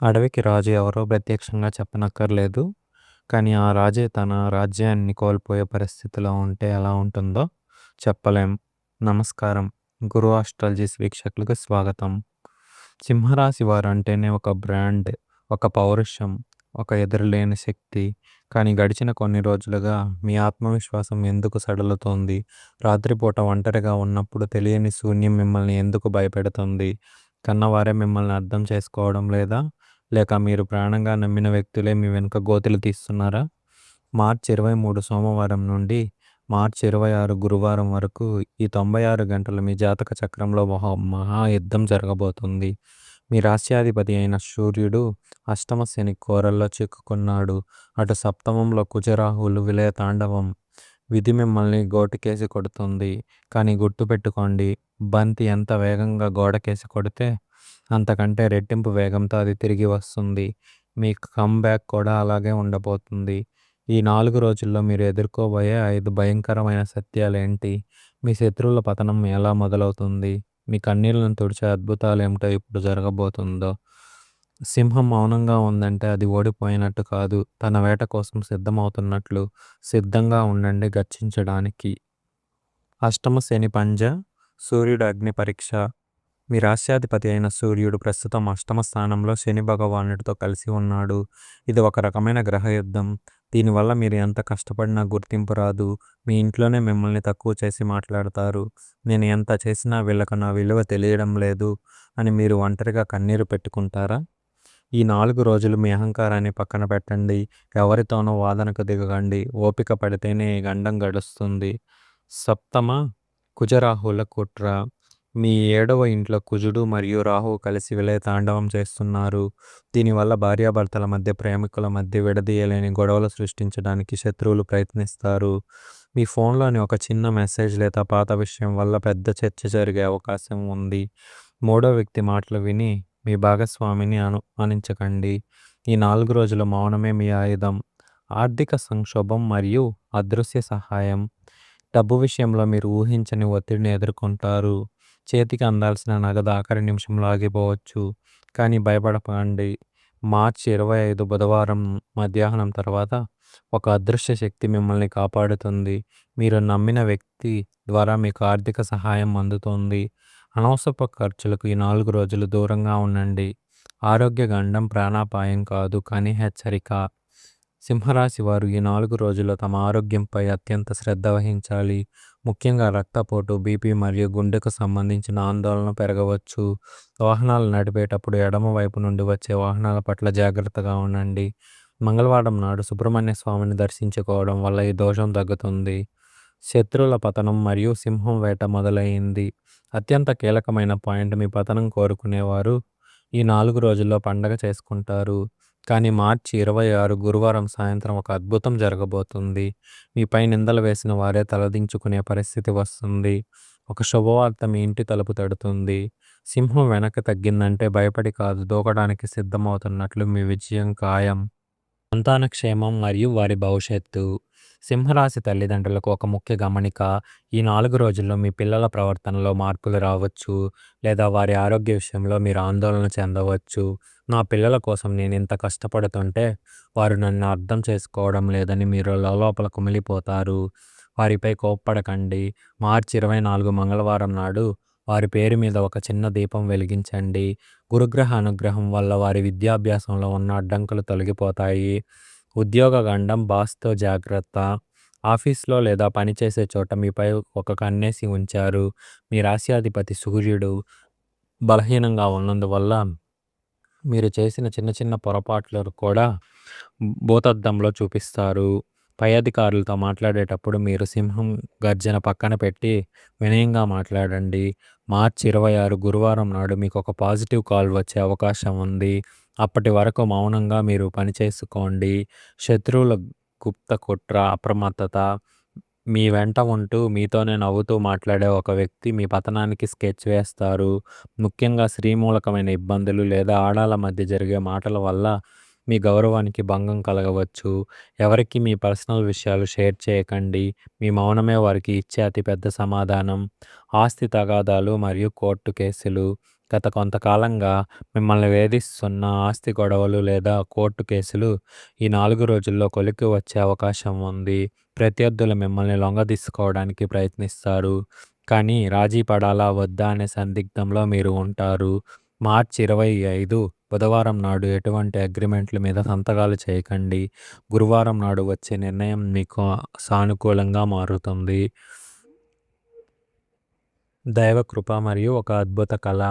అడవికి రాజు ఎవరో ప్రత్యక్షంగా చెప్పనక్కర్లేదు. కానీ ఆ రాజే తన రాజ్యాన్ని కోల్పోయే పరిస్థితిలో ఉంటే ఎలా ఉంటుందో చెప్పలేం. నమస్కారం. గురు ఆస్ట్రాలజీస్ వీక్షకులకు స్వాగతం. సింహరాశి వారంటేనే ఒక బ్రాండ్, ఒక పౌరుషం, ఒక ఎదురులేని శక్తి. కానీ గడిచిన కొన్ని రోజులుగా మీ ఆత్మవిశ్వాసం ఎందుకు సడలుతోంది? రాత్రిపూట ఒంటరిగా ఉన్నప్పుడు తెలియని శూన్యం మిమ్మల్ని ఎందుకు భయపెడుతుంది? కన్నవారే మిమ్మల్ని అర్థం చేసుకోవడం లేదా? లేక మీరు ప్రాణంగా నమ్మిన వ్యక్తులే మీ వెనుక గోతులు తీస్తున్నారా? మార్చి 23 సోమవారం నుండి మార్చి 26 గురువారం వరకు ఈ 96 గంటలు మీ జాతక చక్రంలో మహాయుద్ధం జరగబోతుంది. మీ రాశ్యాధిపతి అయిన సూర్యుడు అష్టమ శని కోరల్లో చిక్కుకున్నాడు. అటు సప్తమంలో కుజరాహువులు విలయ తాండవం. విధి మిమ్మల్ని గోటికేసి కొడుతుంది. కానీ గుర్తుపెట్టుకోండి, బంతి ఎంత వేగంగా గోడకేసి కొడితే అంతకంటే రెట్టింపు వేగంతో అది తిరిగి వస్తుంది. మీ కమ్‌బ్యాక్ కూడా అలాగే ఉండబోతుంది. ఈ 4 రోజుల్లో మీరు ఎదుర్కోబోయే 5 భయంకరమైన సత్యాలేంటి? మీ శత్రువుల పతనం ఎలా మొదలవుతుంది? మీ కన్నీళ్లను తుడిచే అద్భుతాలేమిటో ఇప్పుడు జరగబోతుందో. సింహం మౌనంగా ఉందంటే అది ఓడిపోయినట్టు కాదు, తన వేట కోసం సిద్ధమవుతున్నట్లు. సిద్ధంగా ఉండండి గర్జించడానికి. అష్టమ శని పంజా, సూర్యుడు అగ్ని పరీక్ష. మీ రాశ్యాధిపతి అయిన సూర్యుడు ప్రస్తుతం అష్టమ స్థానంలో శని భగవానుడితో కలిసి ఉన్నాడు. ఇది ఒక రకమైన గ్రహయుద్ధం. దీనివల్ల మీరు ఎంత కష్టపడినా గుర్తింపు రాదు. మీ ఇంట్లోనే మిమ్మల్ని తక్కువ చేసి మాట్లాడతారు. నేను ఎంత చేసినా వీళ్ళకు నా విలువ తెలియడం లేదు అని మీరు ఒంటరిగా కన్నీరు పెట్టుకుంటారా? ఈ 4 రోజులు మీ అహంకారాన్ని పక్కన పెట్టండి. ఎవరితోనో వాదనకు దిగకండి. ఓపిక పడితేనే ఈ గండం గడుస్తుంది. సప్తమ కుజరాహువుల కుట్ర. మీ 7వ ఇంట్లో కుజుడు మరియు రాహువు కలిసి విలయ తాండవం చేస్తున్నారు. దీనివల్ల భార్యాభర్తల మధ్య, ప్రేమికుల మధ్య విడదీయలేని గొడవలు సృష్టించడానికి శత్రువులు ప్రయత్నిస్తారు. మీ ఫోన్లోని ఒక చిన్న మెసేజ్ లేదా పాత విషయం వల్ల పెద్ద చర్చ జరిగే అవకాశం ఉంది. మూడో వ్యక్తి మాటలు విని మీ భాగస్వామిని అనుమానించకండి. ఈ 4 రోజుల మౌనమే మీ ఆయుధం. ఆర్థిక సంక్షోభం మరియు అదృశ్య సహాయం. డబ్బు విషయంలో మీరు ఊహించని ఒత్తిడిని ఎదుర్కొంటారు. చేతికి అందాల్సిన నగదు ఆఖరి నిమిషంలో ఆగిపోవచ్చు. కానీ భయపడకండి. మార్చి 25 బుధవారం మధ్యాహ్నం తర్వాత ఒక అదృశ్య శక్తి మిమ్మల్ని కాపాడుతుంది. మీరు నమ్మిన వ్యక్తి ద్వారా మీకు ఆర్థిక సహాయం అందుతుంది. అనవసరపు ఖర్చులకు ఈ 4 రోజులు దూరంగా ఉండండి. ఆరోగ్య గండం ప్రాణాపాయం కాదు, కానీ హెచ్చరిక. సింహరాశి వారు ఈ 4 రోజుల్లో తమ ఆరోగ్యంపై అత్యంత శ్రద్ధ వహించాలి. ముఖ్యంగా రక్తపోటు, బీపీ మరియు గుండెకు సంబంధించిన ఆందోళన పెరగవచ్చు. వాహనాలు నడిపేటప్పుడు ఎడమ వైపు నుండి వచ్చే వాహనాల పట్ల జాగ్రత్తగా ఉండండి. మంగళవారం నాడు సుబ్రహ్మణ్య స్వామిని దర్శించుకోవడం వల్ల ఈ దోషం తగ్గుతుంది. శత్రువుల పతనం మరియు సింహం వేట మొదలైంది. అత్యంత కీలకమైన పాయింట్, మీ పతనం కోరుకునేవారు ఈ 4 రోజుల్లో పండగ చేసుకుంటారు. కానీ మార్చి 26 గురువారం సాయంత్రం ఒక అద్భుతం జరగబోతుంది. మీపై నిందలు వేసిన వారే తలదించుకునే పరిస్థితి వస్తుంది. ఒక శుభవార్త మీ ఇంటి తలుపు తడుతుంది. సింహం వెనక్కి తగ్గిందంటే భయపడి కాదు, దూకడానికి సిద్ధమవుతున్నట్లు మీ విజయం ఖాయం. సంతాన క్షేమం మరియు వారి భవిష్యత్తు. సింహరాశి తల్లిదండ్రులకు ఒక ముఖ్య గమనిక. ఈ 4 రోజుల్లో మీ పిల్లల ప్రవర్తనలో మార్పులు రావచ్చు, లేదా వారి ఆరోగ్య విషయంలో మీరు ఆందోళన చెందవచ్చు. నా పిల్లల కోసం నేను ఇంత కష్టపడుతుంటే వారు నన్ను అర్థం చేసుకోవడం లేదని మీరు లోపల కుమిలిపోతారు. వారిపై కోప్పడకండి. మార్చి 24 మంగళవారం నాడు వారి పేరు మీద ఒక చిన్న దీపం వెలిగించండి. గురుగ్రహ అనుగ్రహం వల్ల వారి విద్యాభ్యాసంలో ఉన్న అడ్డంకులు తొలగిపోతాయి. ఉద్యోగ గండం, బాస్తో జాగ్రత్త. ఆఫీస్లో లేదా పనిచేసే చోట మీపై ఒక కన్నేసి ఉంచారు. మీ రాశ్యాధిపతి సూర్యుడు బలహీనంగా ఉన్నందువల్ల మీరు చేసిన చిన్న చిన్న పొరపాట్లు కూడా భూతద్దంలో చూపిస్తారు. పై అధికారులతో మాట్లాడేటప్పుడు మీరు సింహం గర్జన పక్కన పెట్టి వినయంగా మాట్లాడండి. మార్చి 26 గురువారం నాడు మీకు ఒక పాజిటివ్ కాల్ వచ్చే అవకాశం ఉంది. అప్పటి వరకు మౌనంగా మీరు పనిచేసుకోండి. శత్రువుల గుప్త కుట్ర, అప్రమత్తత. మీ వెంట ఉంటూ మీతోనే నవ్వుతూ మాట్లాడే ఒక వ్యక్తి మీ పతనానికి స్కెచ్ వేస్తారు. ముఖ్యంగా స్త్రీ మూలకమైన ఇబ్బందులు లేదా ఆడాల మధ్య జరిగే మాటల వల్ల మీ గౌరవానికి భంగం కలగవచ్చు. ఎవరికి మీ పర్సనల్ విషయాలు షేర్ చేయకండి. మీ మౌనమే వారికి ఇచ్చే అతిపెద్ద సమాధానం. ఆస్తి తగాదాలు మరియు కోర్టు కేసులు. గత కొంతకాలంగా మిమ్మల్ని వేధిస్తున్న ఆస్తి గొడవలు లేదా కోర్టు కేసులు ఈ 4 రోజుల్లో కొలిక్కి వచ్చే అవకాశం ఉంది. ప్రత్యర్థులు మిమ్మల్ని లొంగదీసుకోవడానికి ప్రయత్నిస్తారు. కానీ రాజీ పడాలా? వద్దా? అనే సందిగ్ధంలో మీరు ఉంటారు. మార్చి 25 బుధవారం నాడు ఎటువంటి అగ్రిమెంట్ల మీద సంతకాలు చేయకండి. గురువారం నాడు వచ్చే నిర్ణయం మీకు సానుకూలంగా మారుతుంది. దైవ కృప మరియు ఒక అద్భుత కళ.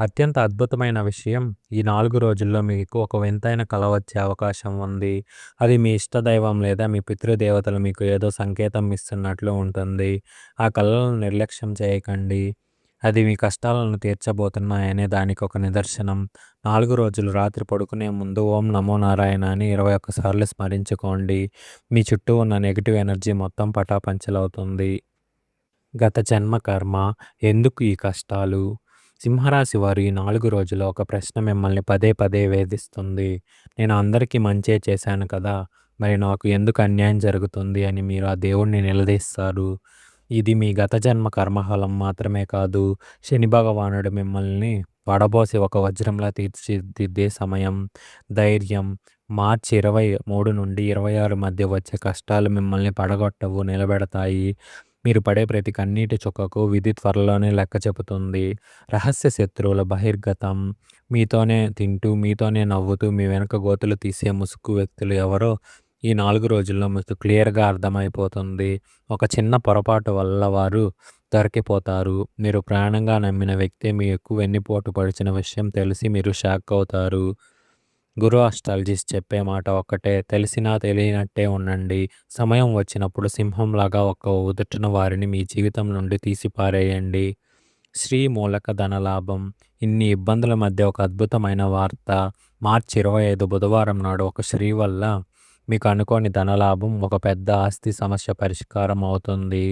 అత్యంత అద్భుతమైన విషయం, ఈ 4 రోజుల్లో మీకు ఒక వింతైన కల వచ్చే అవకాశం ఉంది. అది మీ ఇష్టదైవం లేదా మీ పితృదేవతలు మీకు ఏదో సంకేతం ఇస్తున్నట్లు ఉంటుంది. ఆ కలలను నిర్లక్ష్యం చేయకండి. అది మీ కష్టాలను తీర్చబోతున్నాయనే దానికి ఒక నిదర్శనం. 4 రోజులు రాత్రి పడుకునే ముందు ఓం నమో నారాయణ అని 21 సార్లు స్మరించుకోండి. మీ చుట్టూ ఉన్న నెగెటివ్ ఎనర్జీ మొత్తం పటాపంచలవుతుంది. గత జన్మ కర్మ. ఎందుకు ఈ కష్టాలు? సింహరాశి వారు ఈ 4 రోజుల్లో ఒక ప్రశ్న మిమ్మల్ని పదే పదే వేధిస్తుంది. నేను అందరికీ మంచే చేశాను కదా! మరి నాకు ఎందుకు అన్యాయం జరుగుతుంది అని మీరు ఆ దేవుడిని నిలదీస్తారు. ఇది మీ గత జన్మ కర్మఫలం మాత్రమే కాదు, శని భగవానుడు మిమ్మల్ని వడబోసి ఒక వజ్రంలా తీర్చిదిద్దే సమయం. ధైర్యం. మార్చి 23 నుండి 26 మధ్య వచ్చే కష్టాలు మిమ్మల్ని పడగొట్టవు, నిలబెడతాయి. మీరు పడే ప్రతి కన్నీటి చుక్కకు విధి త్వరలోనే లెక్క చెబుతుంది. రహస్య శత్రువుల బహిర్గతం. మీతోనే తింటూ, మీతోనే నవ్వుతూ, మీ వెనక గోతులు తీసే ముసుగు వ్యక్తులు ఎవరో ఈ 4 రోజుల్లో మీకు క్లియర్‌గా అర్థమైపోతుంది. ఒక చిన్న పొరపాటు వల్ల వారు దొరికిపోతారు. మీరు ప్రాణంగా నమ్మిన వ్యక్తే మీకు వెన్నుపోటు పొడిచిన విషయం తెలిసి మీరు షాక్ అవుతారు. గురు ఆస్ట్రాలజిస్ట్ చెప్పే మాట ఒక్కటే, తెలిసినా తెలియనట్టే ఉండండి. సమయం వచ్చినప్పుడు సింహంలాగా ఒక్క ఉదుటున వారిని మీ జీవితం నుండి తీసిపారేయండి. శ్రీ మూలక ధనలాభం. ఇన్ని ఇబ్బందుల మధ్య ఒక అద్భుతమైన వార్త. మార్చి 25 బుధవారం నాడు ఒక స్త్రీ వల్ల మీకు అనుకోని ధనలాభం, ఒక పెద్ద ఆస్తి సమస్య పరిష్కారం అవుతుంది.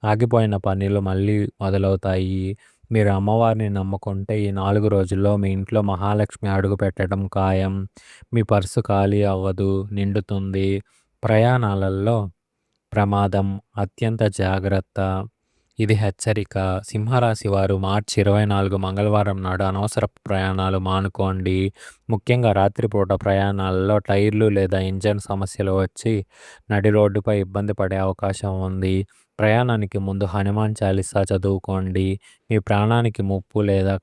ఆగిపోయిన పనులు మళ్ళీ మొదలవుతాయి. మీరు అమ్మవారిని నమ్ముకుంటే ఈ 4 రోజుల్లో మీ ఇంట్లో మహాలక్ష్మి అడుగు పెట్టడం ఖాయం. మీ పర్సు ఖాళీ అవ్వదు, నిండుతుంది. ప్రయాణాలలో ప్రమాదం. అత్యంత జాగ్రత్త. ఇది హెచ్చరిక. సింహరాశి వారు మార్చి 24 మంగళవారం నాడు అనవసరపు ప్రయాణాలు మానుకోండి. ముఖ్యంగా రాత్రిపూట ప్రయాణాలలో టైర్లు లేదా ఇంజన్ సమస్యలు వచ్చి నడి రోడ్డుపై ఇబ్బంది పడే అవకాశం ఉంది. ప్రయాణానికి ముందు హనుమాన్ చాలీసా చదువుకోండి. మీ ప్రాణానికి ముప్పు లేదా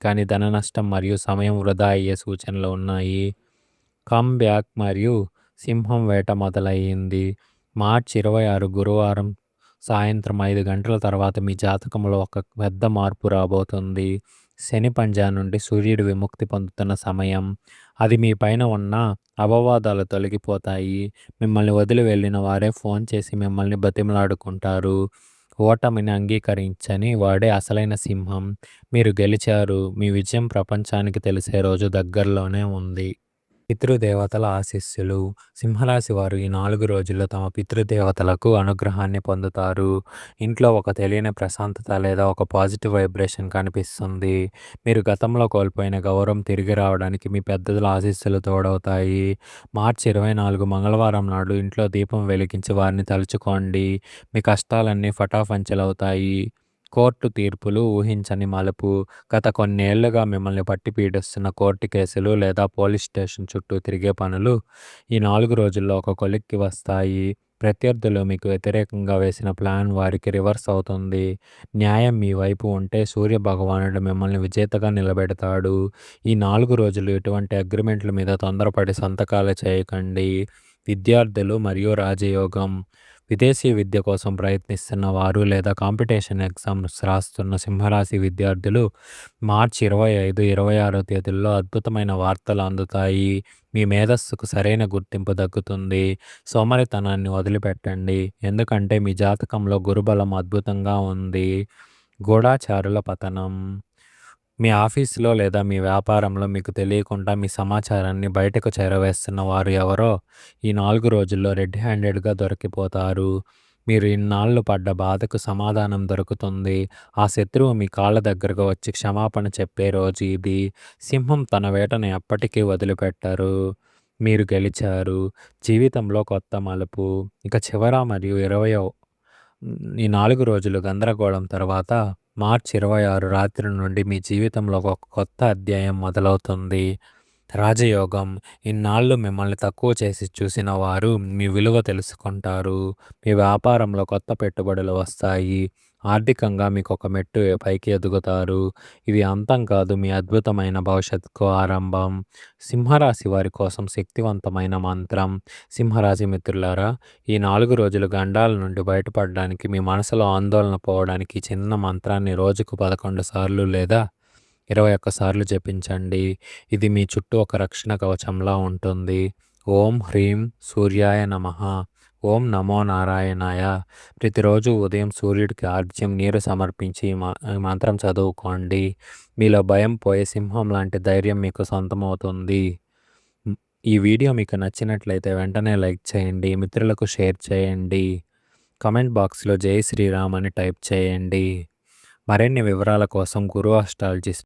కానీ ధన నష్టం మరియు సమయం వృధా అయ్యే సూచనలు ఉన్నాయి. కమ్ బ్యాక్ మరియు సింహం వేట మొదలయ్యింది. మార్చి 26 గురువారం సాయంత్రం 5 గంటల తర్వాత మీ జాతకంలో ఒక పెద్ద మార్పు రాబోతుంది. శని పంజా నుండి సూర్యుడు విముక్తి పొందుతున్న సమయం. అది మీ పైన ఉన్న అపవాదాలు తొలగిపోతాయి. మిమ్మల్ని వదిలి వెళ్ళిన వారే ఫోన్ చేసి మిమ్మల్ని బతిమలాడుకుంటారు. ఓటమిని అంగీకరించని వాడే అసలైన సింహం. మీరు గెలిచారు. మీ విజయం ప్రపంచానికి తెలిసే రోజు దగ్గరలోనే ఉంది. పితృదేవతల ఆశీస్సులు. సింహరాశి వారు ఈ 4 రోజుల్లో తమ పితృదేవతలకు అనుగ్రహాన్ని పొందుతారు. ఇంట్లో ఒక తెలియని ప్రశాంతత లేదా ఒక పాజిటివ్ వైబ్రేషన్ కనిపిస్తుంది. మీరు గతంలో కోల్పోయిన గౌరవం తిరిగి రావడానికి మీ పెద్దల ఆశీస్సులు తోడవుతాయి. మార్చి 24 మంగళవారం నాడు ఇంట్లో దీపం వెలిగించి వారిని తలుచుకోండి. మీ కష్టాలన్నీ ఫటాఫంచలవుతాయి. కోర్టు తీర్పులు ఊహించని మలుపు. గత కొన్నేళ్లుగా మిమ్మల్ని పట్టి పీడిస్తున్న కోర్టు కేసులు లేదా పోలీస్ స్టేషన్ చుట్టూ తిరిగే పనులు ఈ 4 రోజుల్లో ఒక కొలిక్కి వస్తాయి. ప్రత్యర్థులు మీకు వ్యతిరేకంగా వేసిన ప్లాన్ వారికి రివర్స్ అవుతుంది. న్యాయం మీ వైపు ఉంటే సూర్య భగవానుడు మిమ్మల్ని విజేతగా నిలబెడతాడు. ఈ 4 రోజులు ఎటువంటి అగ్రిమెంట్ల మీద తొందరపడి సంతకాలు చేయకండి. విద్యార్థులు మరియు రాజయోగం. విదేశీ విద్య కోసం ప్రయత్నిస్తున్న వారు లేదా కాంపిటీషన్ ఎగ్జామ్స్ రాస్తున్న సింహరాశి విద్యార్థులు మార్చి 25, 26 తేదీల్లో అద్భుతమైన వార్తలు అందుతాయి. మీ మేధస్సుకు సరైన గుర్తింపు దక్కుతుంది. సోమరితనాన్ని వదిలిపెట్టండి, ఎందుకంటే మీ జాతకంలో గురుబలం అద్భుతంగా ఉంది. గూఢాచారుల పతనం. మీ ఆఫీసులో లేదా మీ వ్యాపారంలో మీకు తెలియకుండా మీ సమాచారాన్ని బయటకు చేరవేస్తున్న వారు ఎవరో ఈ 4 రోజుల్లో రెడ్ హ్యాండెడ్గా దొరికిపోతారు. మీరు ఇన్నాళ్ళు పడ్డ బాధకు సమాధానం దొరుకుతుంది. ఆ శత్రువు మీ కాళ్ళ దగ్గరకు వచ్చి క్షమాపణ చెప్పే రోజు ఇది. సింహం తన వేటను ఎప్పటికీ వదిలిపెట్టరు. మీరు గెలిచారు. జీవితంలో కొత్త మలుపు. ఇక చివర మరియు 20వ ఈ 4 రోజులు గందరగోళం తర్వాత మార్చి 26 రాత్రి నుండి మీ జీవితంలో ఒక కొత్త అధ్యాయం మొదలవుతుంది. రాజయోగం. ఇన్నాళ్ళు మిమ్మల్ని తక్కువ చేసి చూసిన వారు మీ విలువ తెలుసుకుంటారు. మీ వ్యాపారంలో కొత్త పెట్టుబడులు వస్తాయి. ఆర్థికంగా మీకొక మెట్టు పైకి ఎదుగుతారు. ఇది అంతం కాదు, మీ అద్భుతమైన భవిష్యత్తుకు ఆరంభం. సింహరాశి వారి కోసం శక్తివంతమైన మంత్రం. సింహరాశి మిత్రులారా, ఈ 4 రోజులు గండాల నుండి బయటపడడానికి, మీ మనసులో ఆందోళన పోవడానికి ఈ చిన్న మంత్రాన్ని రోజుకు 11 సార్లు లేదా 21 సార్లు జపించండి. ఇది మీ చుట్టూ ఒక రక్షణ కవచంలా ఉంటుంది. ఓం హ్రీం సూర్యాయ నమః. ఓం నమో నారాయణాయ. ప్రతిరోజు ఉదయం సూర్యుడికి ఆర్ఘ్యం నీరు సమర్పించి ఈ మంత్రం చదువుకోండి. మీలో భయం పోయే సింహం లాంటి ధైర్యం మీకు సొంతమవుతుంది. ఈ వీడియో మీకు నచ్చినట్లయితే వెంటనే లైక్ చేయండి, మిత్రులకు షేర్ చేయండి, కామెంట్ బాక్స్లో జై శ్రీరామ్ అని టైప్ చేయండి. మరిన్ని వివరాల కోసం గురు ఆస్ట్రాలజిస్ట్